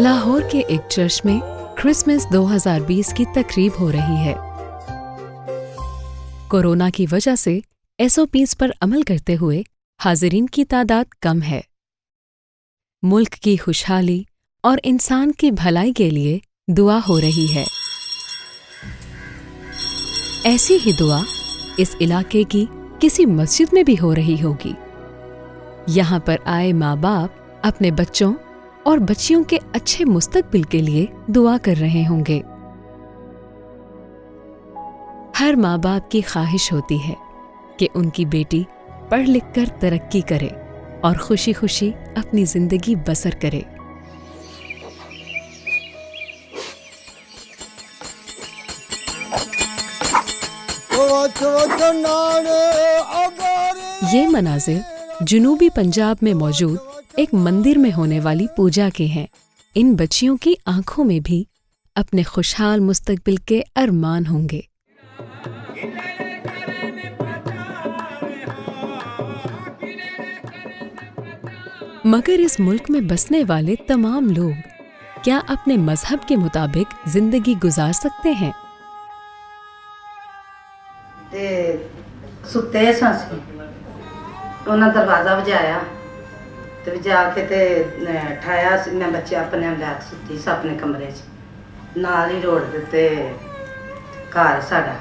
لاہور کے ایک چرچ میں کرسمس 2020 کی تقریب ہو رہی ہے۔ کورونا کی وجہ سے SOPs پر عمل کرتے ہوئے حاضرین کی تعداد کم ہے۔ ملک کی خوشحالی اور انسان کی بھلائی کے لیے دعا ہو رہی ہے۔ ایسی ہی دعا اس علاقے کی کسی مسجد میں بھی ہو رہی ہوگی۔ یہاں پر آئے ماں باپ اپنے بچوں اور بچیوں کے اچھے مستقبل کے لیے دعا کر رہے ہوں گے۔ ہر ماں باپ کی خواہش ہوتی ہے کہ ان کی بیٹی پڑھ لکھ کر ترقی کرے اور خوشی خوشی اپنی زندگی بسر کرے۔ یہ مناظر جنوبی پنجاب میں موجود ایک مندر میں ہونے والی پوجا کے ہیں۔ ان بچیوں کی آنکھوں میں بھی اپنے خوشحال مستقبل کے ارمان ہوں گے۔ مگر اس ملک میں بسنے والے تمام لوگ کیا اپنے مذہب کے مطابق زندگی گزار سکتے ہیں؟ ستے سانسی انہاں دروازہ بجایا تے جا کے تے ٹھایا، میں بچے اپنے لے کے ستی سی اپنے کمرے چ، نال ہی روڑ دتے گھر ساڈا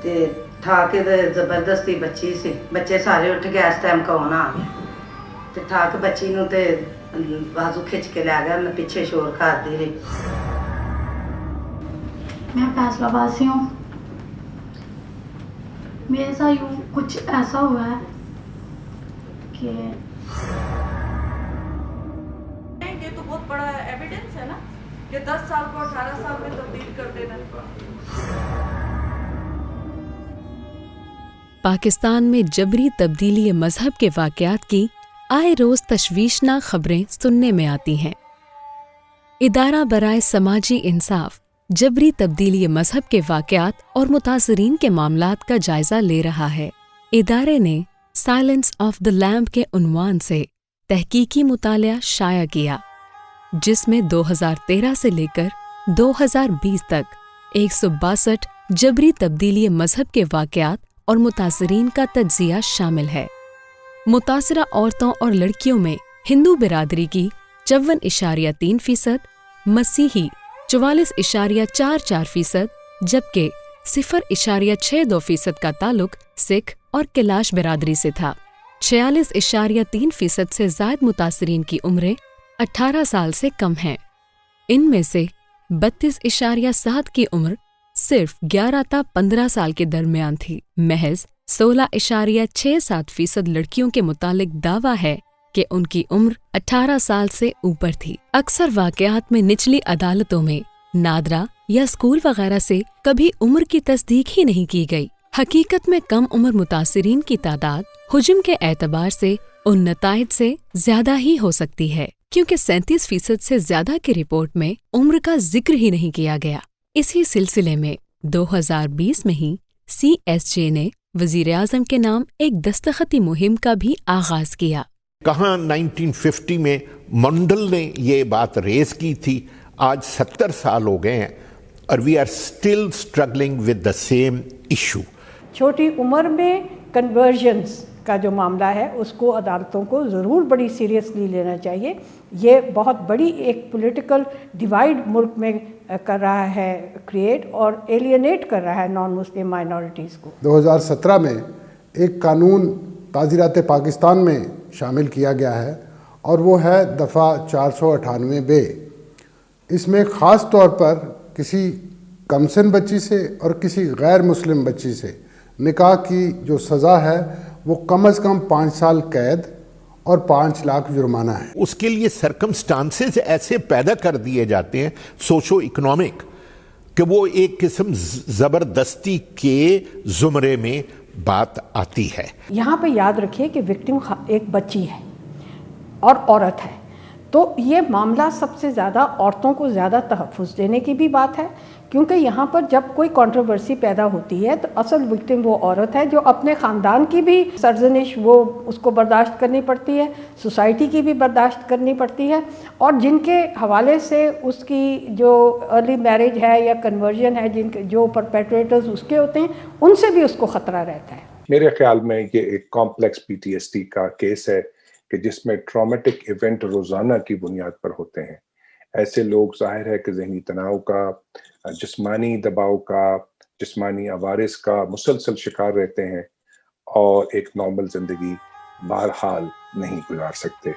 تے ٹھا کے زبردستی بچی سی، بچے سارے اٹھ گئے، اس ٹائم کون آ گیا تے ٹھا کے بچی نوں تے بازو کھچ کے لے گیا، میں پیچھے شور کرتی رہی۔ میں فیصلہ آباد سے ہوں، میرے ساتھ یوں کچھ ایسا ہوا ہے کہ یہ تو بہت بڑا ایویڈنس ہے نا کہ 10 سال کو 18 سال میں تبدیل کر دینا۔ پاکستان میں جبری تبدیلی مذہب کے واقعات کی آئے روز تشویشناک خبریں سننے میں آتی ہیں۔ ادارہ برائے سماجی انصاف جبری تبدیلی مذہب کے واقعات اور متاثرین کے معاملات کا جائزہ لے رہا ہے۔ ادارے نے سائلنس آف دی لیمب کے عنوان سے تحقیقی مطالعہ شائع کیا، جس میں 2013 سے لے کر 2020 تک 162 جبری تبدیلی مذہب کے واقعات اور متاثرین کا تجزیہ شامل ہے۔ متاثرہ عورتوں اور لڑکیوں میں ہندو برادری کی 54.3%، مسیحی 44.44%، جبکہ 0.62% کا تعلق سکھ اور کیلاش برادری سے تھا۔ 46.3% سے زائد متاثرین کی عمریں 18 سال سے کم ہیں۔ ان میں سے 32.7 کی عمر صرف 11 تا 15 سال کے درمیان تھی۔ محض 16.67% لڑکیوں کے متعلق دعویٰ ہے کہ ان کی عمر 18 سال سے اوپر تھی۔ اکثر واقعات میں نچلی عدالتوں میں نادرہ یا اسکول وغیرہ سے کبھی عمر کی تصدیق ہی نہیں کی گئی۔ حقیقت میں کم عمر متاثرین کی تعداد حجم کے اعتبار سے ان نتائج سے زیادہ ہی ہو سکتی ہے، کیونکہ 37% سے زیادہ کی رپورٹ میں عمر کا ذکر ہی نہیں کیا گیا۔ اسی سلسلے میں 2020 میں ہی CSJ نے وزیر اعظم کے نام ایک دستخطی مہم کا بھی آغاز کیا۔ کہاں 1950 میں منڈل نے یہ بات ریز کی تھی، آج 70 سال ہو گئے ہیں اور we are still struggling with the same issue. چھوٹی عمر میں کنورژنس کا جو معاملہ ہے اس کو عدالتوں کو ضرور بڑی سیریسلی لینا چاہیے۔ یہ بہت بڑی ایک پولیٹیکل ڈیوائیڈ ملک میں کر رہا ہے کریٹ، اور ایلینیٹ کر رہا ہے نان مسلم مائنورٹیز کو۔ 2017 میں ایک قانون تعزیرات پاکستان میں شامل کیا گیا ہے اور وہ ہے دفعہ 498 اس میں خاص طور پر کسی کمسن بچی سے اور کسی غیر مسلم بچی سے نکاح کی جو سزا ہے وہ کم از کم 5 سال قید اور 5 لاکھ جرمانہ ہے۔ اس کے لیے سرکمسٹانسز ایسے پیدا کر دیے جاتے ہیں سوشو اکنامک کہ وہ ایک قسم زبردستی کے زمرے میں بات آتی ہے۔ یہاں پہ یاد رکھیے کہ وکٹم ایک بچی ہے اور عورت ہے، تو یہ معاملہ سب سے زیادہ عورتوں کو زیادہ تحفظ دینے کی بھی بات ہے کیونکہ یہاں پر جب کوئی کنٹروورسی پیدا ہوتی ہے تو اصل وکٹم وہ عورت ہے جو اپنے خاندان کی بھی سرزنش وہ اس کو برداشت کرنی پڑتی ہے، سوسائٹی کی بھی برداشت کرنی پڑتی ہے، اور جن کے حوالے سے اس کی جو ارلی میرج ہے یا کنورژن ہے، جو پرپیٹریٹرز اس کے ہوتے ہیں، ان سے بھی اس کو خطرہ رہتا ہے۔ میرے خیال میں یہ ایک complex P T S T کا کیس ہے کہ جس میں ٹرامیٹک ایونٹ روزانہ کی بنیاد پر ہوتے ہیں۔ ایسے لوگ ظاہر ہے کہ ذہنی تناؤ کا، جسمانی دباؤ کا، جسمانی عوارض کا مسلسل شکار رہتے ہیں اور ایک نارمل زندگی بہرحال نہیں گزار سکتے۔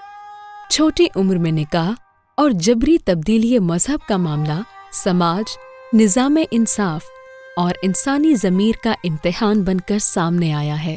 چھوٹی عمر میں نکاح اور جبری تبدیلی مذہب کا معاملہ سماج، نظام انصاف اور انسانی ضمیر کا امتحان بن کر سامنے آیا ہے۔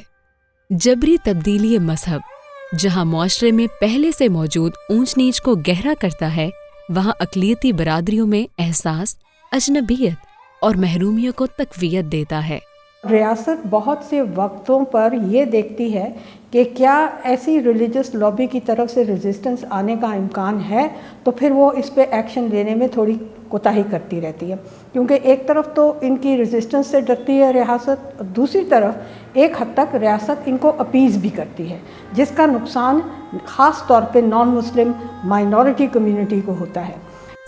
جبری تبدیلی مذہب جہاں معاشرے میں پہلے سے موجود اونچ نیچ کو گہرا کرتا ہے، وہاں اقلیتی برادریوں میں احساس اجنبیت اور محرومیوں کو تقویت دیتا ہے۔ ریاست بہت سے وقتوں پر یہ دیکھتی ہے کہ کیا ایسی ریلیجس لابی کی طرف سے ریزسٹنس آنے کا امکان ہے، تو پھر وہ اس پہ ایکشن لینے میں تھوڑی کوتاہی کرتی رہتی ہے، کیونکہ ایک طرف تو ان کی ریزسٹنس سے ڈرتی ہے ریاست، دوسری طرف ایک حد تک ریاست ان کو اپیز بھی کرتی ہے، جس کا نقصان خاص طور پہ نان مسلم مائنورٹی کمیونٹی کو ہوتا ہے۔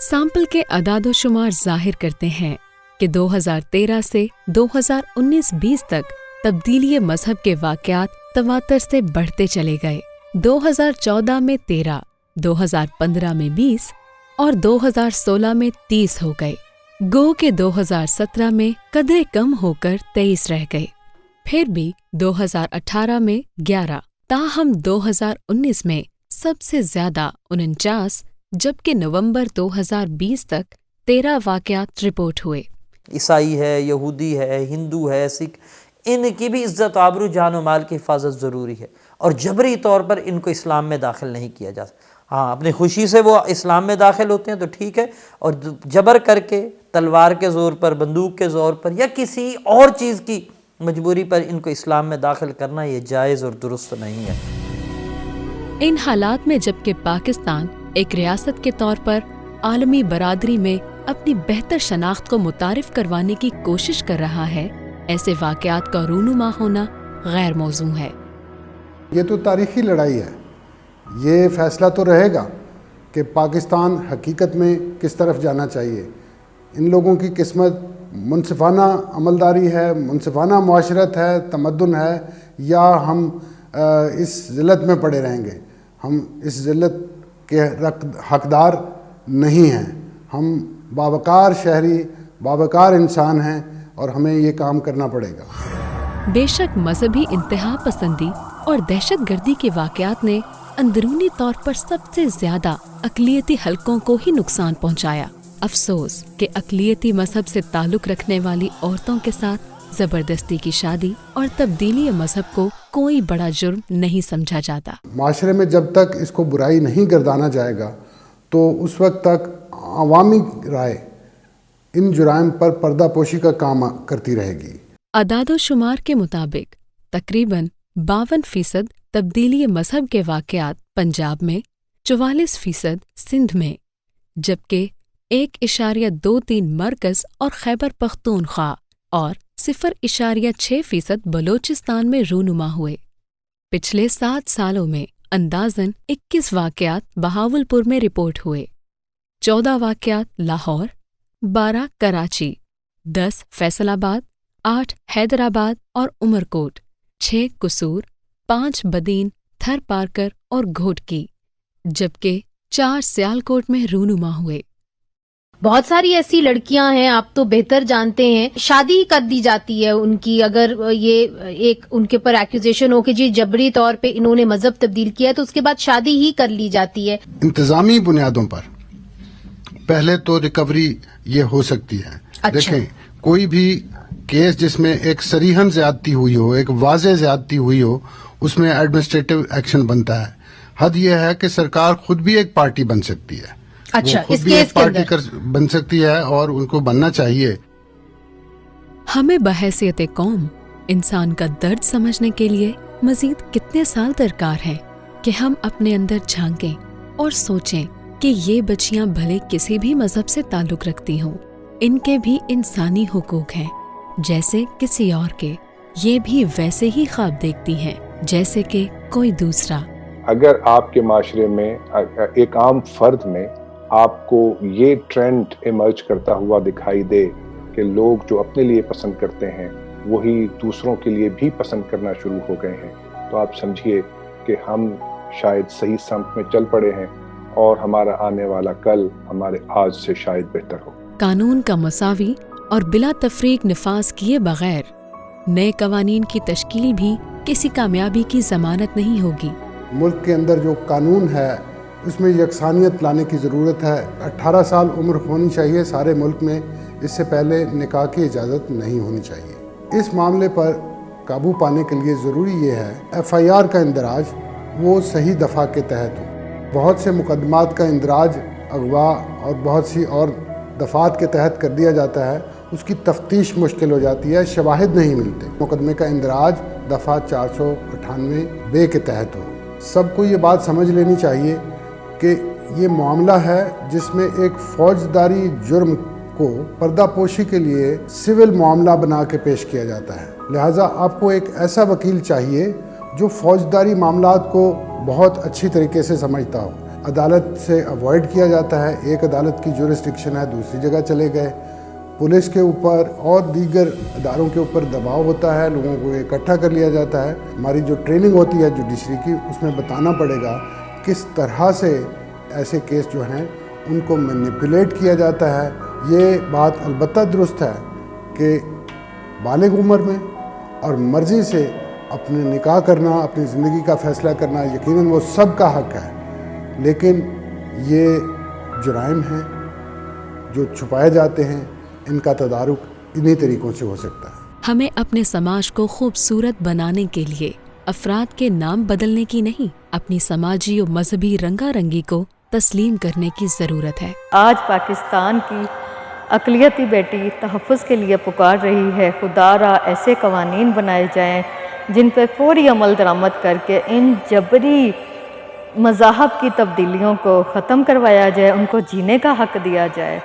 سیمپل کے اعداد و شمار ظاہر کرتے ہیں کہ 2013 سے 2019-20 تک تبدیلی مذہب کے واقعات تواتر سے بڑھتے چلے گئے۔ 2014 میں 13، 2015 میں 20 اور 2016 میں 30 ہو گئے۔ گو کہ 2017 میں قدرے کم ہو کر 23 رہ گئے، پھر بھی 2018 میں 11، تاہم 2019 میں سب سے زیادہ 49، جبکہ نومبر 2020 تک 13 واقعات رپورٹ ہوئے۔ عیسائی ہے، یہودی ہے، ہندو ہے، سکھ، ان کی بھی عزت آبرو، جان و مال کی حفاظت ضروری ہے، اور جبری طور پر ان کو اسلام میں داخل نہیں کیا جا سکتا۔ ہاں، اپنی خوشی سے وہ اسلام میں داخل ہوتے ہیں تو ٹھیک ہے، اور جبر کر کے، تلوار کے زور پر، بندوق کے زور پر، یا کسی اور چیز کی مجبوری پر ان کو اسلام میں داخل کرنا یہ جائز اور درست نہیں ہے۔ ان حالات میں جبکہ پاکستان ایک ریاست کے طور پر عالمی برادری میں اپنی بہتر شناخت کو متعارف کروانے کی کوشش کر رہا ہے، ایسے واقعات کا رونما ہونا غیر موزوں ہے۔ یہ تو تاریخی لڑائی ہے، یہ فیصلہ تو رہے گا کہ پاکستان حقیقت میں کس طرف جانا چاہیے۔ ان لوگوں کی قسمت منصفانہ عملداری ہے، منصفانہ معاشرت ہے، تمدن ہے، یا ہم اس ذلت میں پڑے رہیں گے۔ ہم اس ذلت کے حقدار نہیں ہیں، ہم باوقار شہری، باوقار انسان ہیں، اور ہمیں یہ کام کرنا پڑے گا۔ بے شک مذہبی انتہا پسندی اور دہشت گردی کے واقعات نے اندرونی طور پر سب سے زیادہ اقلیتی حلقوں کو ہی نقصان پہنچایا۔ افسوس کہ اقلیتی مذہب سے تعلق رکھنے والی عورتوں کے ساتھ زبردستی کی شادی اور تبدیلی مذہب کو کوئی بڑا جرم نہیں سمجھا جاتا۔ معاشرے میں جب تک اس کو برائی نہیں گردانا جائے گا تو اس وقت تک عوامی رائے ان جرائم پر پردہ پوشی کا کام کرتی رہے گی۔ اعداد و شمار کے مطابق تقریباً 52% تبدیلی مذہب کے واقعات پنجاب میں، 44% سندھ میں، جبکہ 1.23 مرکز اور خیبر پختونخوا اور 0.6% بلوچستان میں رونما ہوئے۔ پچھلے 7 سالوں میں اندازاً 21 واقعات بہاولپور میں رپورٹ ہوئے، 14 واقعات لاہور، 12 کراچی، 10 فیصل آباد، 8 حیدرآباد اور عمرکوٹ، 6 قصور، 5 بدین، تھر پارکر اور گھوٹکی، جبکہ 4 سیالکوٹ میں رونما ہوئے۔ بہت ساری ایسی لڑکیاں ہیں، آپ تو بہتر جانتے ہیں، شادی کر دی جاتی ہے ان کی، اگر یہ ایک ان کے پر ایکوزیشن ہو کہ جی جبری طور پہ انہوں نے مذہب تبدیل کیا ہے، تو اس کے بعد شادی ہی کر لی جاتی ہے۔ انتظامی بنیادوں پر پہلے تو ریکوری یہ ہو سکتی ہے۔ اچھا۔ دیکھیں، کوئی بھی کیس جس میں ایک صریحاً زیادتی ہوئی ہو، ایک واضح زیادتی ہوئی ہو، اس میں ایڈمنسٹریٹو ایکشن بنتا ہے۔ حد یہ ہے کہ سرکار خود بھی ایک پارٹی بن سکتی ہے۔ اچھا، وہ خود اس بھی کیس ایک کے پارٹی اندر بن سکتی ہے، اور ان کو بننا چاہیے۔ ہمیں بحیثیت قوم انسان کا درد سمجھنے کے لیے مزید کتنے سال درکار ہیں کہ ہم اپنے اندر جھانکیں اور سوچیں کہ یہ بچیاں بھلے کسی بھی مذہب سے تعلق رکھتی ہوں، ان کے بھی انسانی حقوق ہیں جیسے کسی اور کے. یہ بھی ویسے ہی خواب دیکھتی ہیں جیسے کہ کوئی دوسرا. اگر آپ کے معاشرے میں ایک عام فرد میں آپ کو یہ ٹرینڈ ایمرج کرتا ہوا دکھائی دے کہ لوگ جو اپنے لیے پسند کرتے ہیں وہی دوسروں کے لیے بھی پسند کرنا شروع ہو گئے ہیں، تو آپ سمجھیے کہ ہم شاید صحیح سمت میں چل پڑے ہیں اور ہمارا آنے والا کل ہمارے آج سے شاید بہتر ہو. قانون کا مساوی اور بلا تفریق نفاذ کیے بغیر نئے قوانین کی تشکیل بھی کسی کامیابی کی ضمانت نہیں ہوگی. ملک کے اندر جو قانون ہے اس میں یکسانیت لانے کی ضرورت ہے. 18 سال عمر ہونی چاہیے سارے ملک میں، اس سے پہلے نکاح کی اجازت نہیں ہونی چاہیے. اس معاملے پر قابو پانے کے لیے ضروری یہ ہے FIR کا اندراج وہ صحیح دفعہ کے تحت ہو. بہت سے مقدمات کا اندراج اغوا اور بہت سی اور دفعات کے تحت کر دیا جاتا ہے، اس کی تفتیش مشکل ہو جاتی ہے، شواہد نہیں ملتے. مقدمے کا اندراج دفعہ 498 کے تحت ہو. سب کو یہ بات سمجھ لینی چاہیے کہ یہ معاملہ ہے جس میں ایک فوجداری جرم کو پردہ پوشی کے لیے سول معاملہ بنا کے پیش کیا جاتا ہے. لہٰذا آپ کو ایک ایسا وکیل چاہیے جو فوجداری معاملات کو بہت اچھی طریقے سے سمجھتا ہو. عدالت سے اوائڈ کیا جاتا ہے، ایک عدالت کی جورسڈکشن ہے، دوسری جگہ چلے گئے. پولیس کے اوپر اور دیگر اداروں کے اوپر دباؤ ہوتا ہے، لوگوں کو اکٹھا کر لیا جاتا ہے. ہماری جو ٹریننگ ہوتی ہے جوڈیشری کی اس میں بتانا پڑے گا کس طرح سے ایسے کیس جو ہیں ان کو مینیپولیٹ کیا جاتا ہے. یہ بات البتہ درست ہے کہ بالغ عمر میں اور مرضی سے اپنے نکاح کرنا، اپنی زندگی کا فیصلہ کرنا یقیناً وہ سب کا حق ہے، لیکن یہ جرائم ہیں جو چھپائے جاتے ہیں، ان کا تدارک انہی طریقوں سے ہو سکتا ہے. ہمیں اپنے سماج کو خوبصورت بنانے کے لیے افراد کے نام بدلنے کی نہیں، اپنی سماجی و مذہبی رنگا رنگی کو تسلیم کرنے کی ضرورت ہے. آج پاکستان کی اقلیتی بیٹی تحفظ کے لیے پکار رہی ہے. خدا را ایسے قوانین بنائے جائیں جن پہ فوری عمل درآمد کر کے ان جبری مذاہب کی تبدیلیوں کو ختم کروایا جائے، ان کو جینے کا حق دیا جائے.